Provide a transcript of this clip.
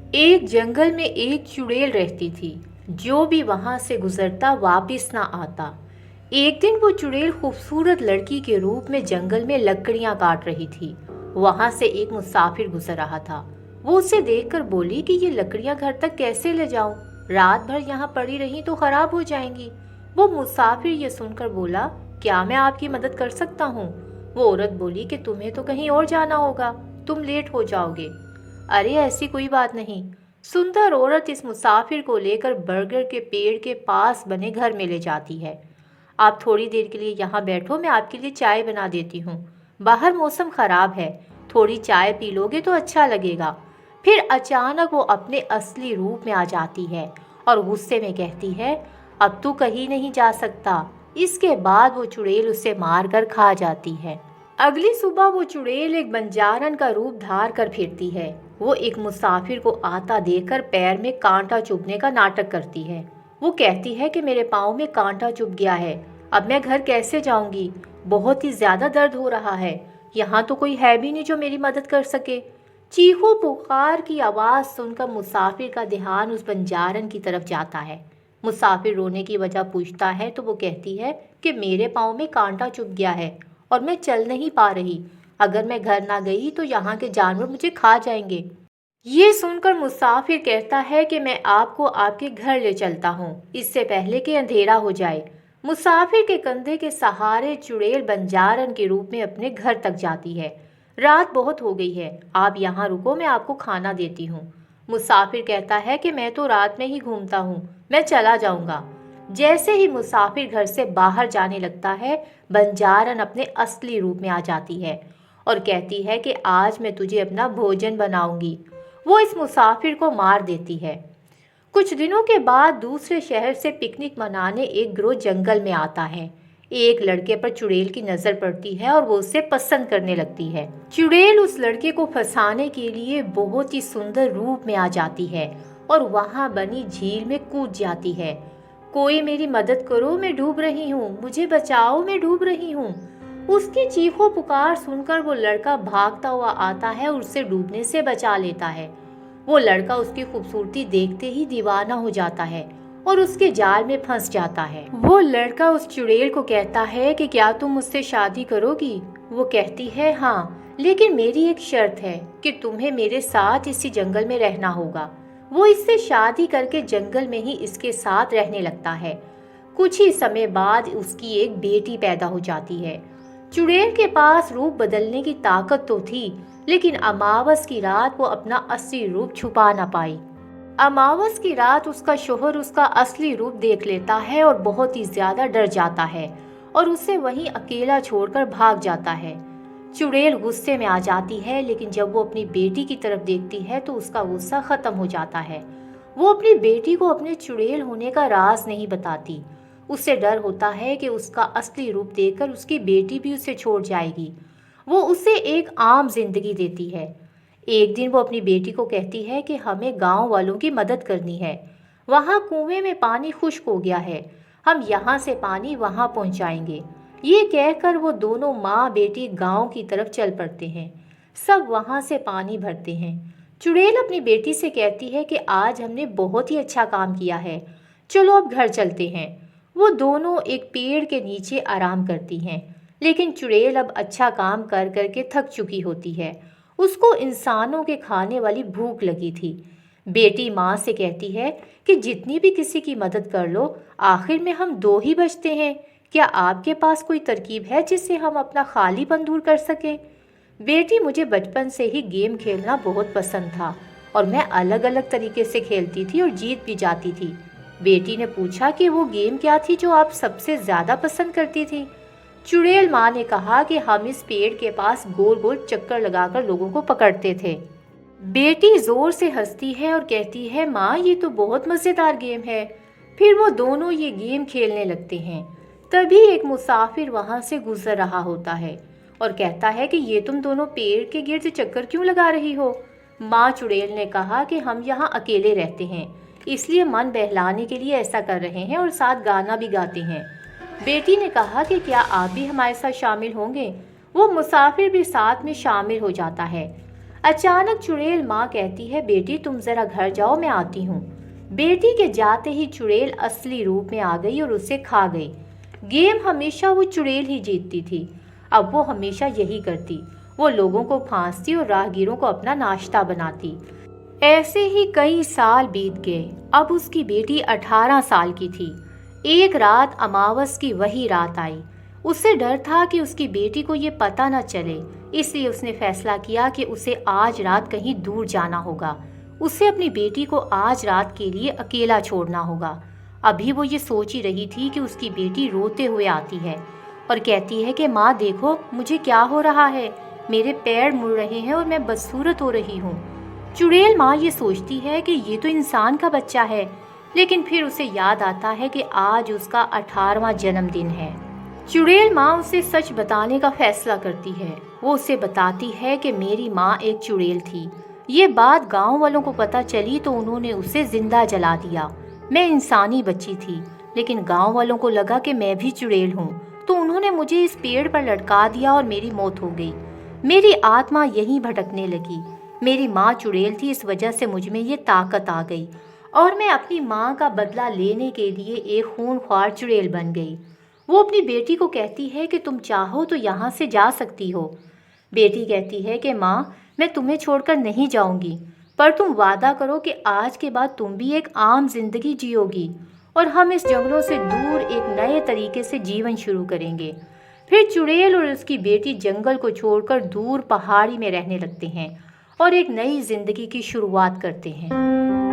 एक जंगल में एक चुड़ैल रहती थी। जो भी वहां से गुजरता वापस ना आता। एक दिन वो चुड़ैल खूबसूरत लड़की के रूप में जंगल में लकड़ियां काट रही थी। वहां से एक मुसाफिर गुजर रहा था। वो उसे देखकर बोली कि ये लकड़ियां घर तक कैसे ले जाऊं? रात भर यहाँ पड़ी रही तो खराब हो जाएंगी। वो मुसाफिर ये सुनकर बोला, क्या मैं आपकी मदद कर सकता हूँ? वो औरत बोली कि तुम्हें तो कहीं और जाना होगा, तुम लेट हो जाओगे। अरे ऐसी कोई बात नहीं। सुंदर औरत इस मुसाफिर को लेकर बरगद के पेड़ के पास बने घर में ले जाती है। आप थोड़ी देर के लिए यहाँ बैठो, मैं आपके लिए चाय बना देती हूँ। बाहर मौसम खराब है, थोड़ी चाय पी लोगे तो अच्छा लगेगा। फिर अचानक वो अपने असली रूप में आ जाती है और गुस्से में कहती है, अब तू कहीं नहीं जा सकता। इसके बाद वो चुड़ैल उसे मार कर खा जाती है। अगली सुबह वो चुड़ैल एक बंजारन का रूप धार कर फिरती है। वो एक मुसाफिर को आता देखकर पैर में कांटा चुभने का नाटक करती है। वो कहती है कि मेरे पाँव में कांटा चुभ गया है, अब मैं घर कैसे जाऊंगी? बहुत ही ज्यादा दर्द हो रहा है। यहाँ तो कोई है भी नहीं जो मेरी मदद कर सके। चीखों पुकार की आवाज़ सुनकर मुसाफिर का ध्यान उस बंजारन की तरफ जाता है। मुसाफिर रोने की वजह पूछता है तो वो कहती है कि मेरे पाँव में कांटा चुभ गया है और मैं चल नहीं पा रही। अगर मैं घर ना गई तो यहाँ के जानवर मुझे खा जाएंगे। ये सुनकर मुसाफिर कहता है कि मैं आपको आपके घर ले चलता हूँ, इससे पहले कि अंधेरा हो जाए। मुसाफिर के कंधे के सहारे चुड़ैल बंजारन के रूप में अपने घर तक जाती है। रात बहुत हो गई है, आप यहाँ रुको, मैं आपको खाना देती हूँ। मुसाफिर कहता है कि मैं तो रात में ही घूमता हूँ, मैं चला जाऊंगा। जैसे ही मुसाफिर घर से बाहर जाने लगता है, बंजारन अपने असली रूप में आ जाती है और कहती है कि आज मैं तुझे अपना भोजन बनाऊंगी। वो इस मुसाफिर को मार देती है। कुछ दिनों के बाद दूसरे शहर से पिकनिक मनाने एक गिरोह जंगल में आता है। एक लड़के पर चुड़ैल की नजर पड़ती है और वो उसे पसंद करने लगती है। चुड़ैल उस लड़के को फंसाने के लिए बहुत ही सुंदर रूप में आ जाती है और वहां बनी झील में कूद जाती है। कोई मेरी मदद करो, मैं डूब रही हूँ, मुझे बचाओ, मैं डूब रही हूँ। उसकी चीखों पुकार सुनकर वो लड़का भागता हुआ आता है और उसे डूबने से बचा लेता है। वो लड़का उसकी खूबसूरती देखते ही दीवाना हो जाता है और उसके जाल में फंस जाता है। वो लड़का उस चुड़ैल को कहता है कि क्या तुम मुझसे शादी करोगी? वो कहती है हाँ, लेकिन मेरी एक शर्त है कि तुम्हें मेरे साथ इसी जंगल में रहना होगा। वो इससे शादी करके जंगल में ही इसके साथ रहने लगता है। कुछ ही समय बाद उसकी एक बेटी पैदा हो जाती है। चुड़ैल के पास रूप बदलने की ताकत तो थी, लेकिन अमावस की रात वो अपना असली रूप छुपा ना पाई। अमावस की रात उसका शोहर उसका असली रूप देख लेता है और बहुत ही ज्यादा डर जाता है और उसे वहीं अकेला छोड़कर भाग जाता है। चुड़ैल गुस्से में आ जाती है, लेकिन जब वो अपनी बेटी की तरफ देखती है तो उसका गुस्सा खत्म हो जाता है। वो अपनी बेटी को अपने चुड़ैल होने का राज नहीं बताती। उसे डर होता है कि उसका असली रूप देखकर उसकी बेटी भी उसे छोड़ जाएगी। वो उसे एक आम जिंदगी देती है। एक दिन वो अपनी बेटी को कहती है कि हमें गांव वालों की मदद करनी है। वहाँ कुएं में पानी खुश्क हो गया है, हम यहाँ से पानी वहाँ पहुँचाएंगे। ये कहकर वो दोनों माँ बेटी गांव की तरफ चल पड़ते हैं। सब वहाँ से पानी भरते हैं। चुड़ैल अपनी बेटी से कहती है कि आज हमने बहुत ही अच्छा काम किया है, चलो अब घर चलते हैं। वो दोनों एक पेड़ के नीचे आराम करती हैं, लेकिन चुड़ैल अब अच्छा काम कर करके थक चुकी होती है। उसको इंसानों के खाने वाली भूख लगी थी। बेटी माँ से कहती है कि जितनी भी किसी की मदद कर लो, आखिर में हम दो ही बचते हैं। क्या आपके पास कोई तरकीब है जिससे हम अपना खालीपन दूर कर सकें? बेटी, मुझे बचपन से ही गेम खेलना बहुत पसंद था और मैं अलग अलग तरीके से खेलती थी और जीत भी जाती थी। बेटी ने पूछा कि वो गेम क्या थी जो आप सबसे ज़्यादा पसंद करती थी? चुड़ैल माँ ने कहा कि हम इस पेड़ के पास गोल गोल चक्कर लगाकर लोगों को पकड़ते थे। बेटी जोर से हंसती है और कहती है, माँ ये तो बहुत मज़ेदार गेम है। फिर वो दोनों ये गेम खेलने लगते हैं। तभी एक मुसाफिर वहाँ से गुजर रहा होता है और कहता है कि ये तुम दोनों पेड़ के गिर्द चक्कर क्यों लगा रही हो? माँ चुड़ैल ने कहा कि हम यहाँ अकेले रहते हैं, इसलिए मन बहलाने के लिए ऐसा कर रहे हैं और साथ गाना भी गाते हैं। बेटी ने कहा कि क्या आप भी हमारे साथ शामिल होंगे? वो मुसाफिर भी साथ में शामिल हो जाता है। अचानक चुड़ैल माँ कहती है, बेटी तुम जरा घर जाओ, मैं आती हूँ। बेटी के जाते ही चुड़ैल असली रूप में आ गई और उसे खा गई। गेम हमेशा वो चुड़ैल ही जीतती थी। अब वो हमेशा यही करती, वो लोगों को फांसती और राहगीरों को अपना नाश्ता बनाती। ऐसे ही कई साल बीत गए। अब उसकी बेटी 18 साल की थी। एक रात अमावस की वही रात आई। उसे डर था कि उसकी बेटी को ये पता न चले, इसलिए उसने फैसला किया कि उसे आज रात कहीं दूर जाना होगा। उसे अपनी बेटी को आज रात के लिए अकेला छोड़ना होगा। अभी वो ये सोच ही रही थी कि उसकी बेटी रोते हुए आती है और कहती है कि माँ देखो मुझे क्या हो रहा है, मेरे पैर मुड़ रहे हैं और मैं बदसूरत हो रही हूँ। चुड़ैल माँ ये सोचती है कि ये तो इंसान का बच्चा है, लेकिन फिर उसे याद आता है कि आज उसका 18वां जन्मदिन है। चुड़ैल माँ उसे सच बताने का फैसला करती है। वो उसे बताती है कि मेरी माँ एक चुड़ैल थी। ये बात गांव वालों को पता चली तो उन्होंने उसे जिंदा जला दिया। मैं इंसानी बच्ची थी, लेकिन गांव वालों को लगा कि मैं भी चुड़ैल हूँ, तो उन्होंने मुझे इस पेड़ पर लटका दिया और मेरी मौत हो गई। मेरी आत्मा यहीं भटकने लगी। मेरी माँ चुड़ैल थी, इस वजह से मुझ में ये ताकत आ गई और मैं अपनी माँ का बदला लेने के लिए एक खूंखार चुड़ैल बन गई। वो अपनी बेटी को कहती है कि तुम चाहो तो यहाँ से जा सकती हो। बेटी कहती है कि माँ मैं तुम्हें छोड़कर नहीं जाऊंगी, पर तुम वादा करो कि आज के बाद तुम भी एक आम जिंदगी जियोगी और हम इस जंगलों से दूर एक नए तरीके से जीवन शुरू करेंगे। फिर चुड़ैल और उसकी बेटी जंगल को छोड़कर दूर पहाड़ी में रहने लगते हैं और एक नई जिंदगी की शुरुआत करते हैं।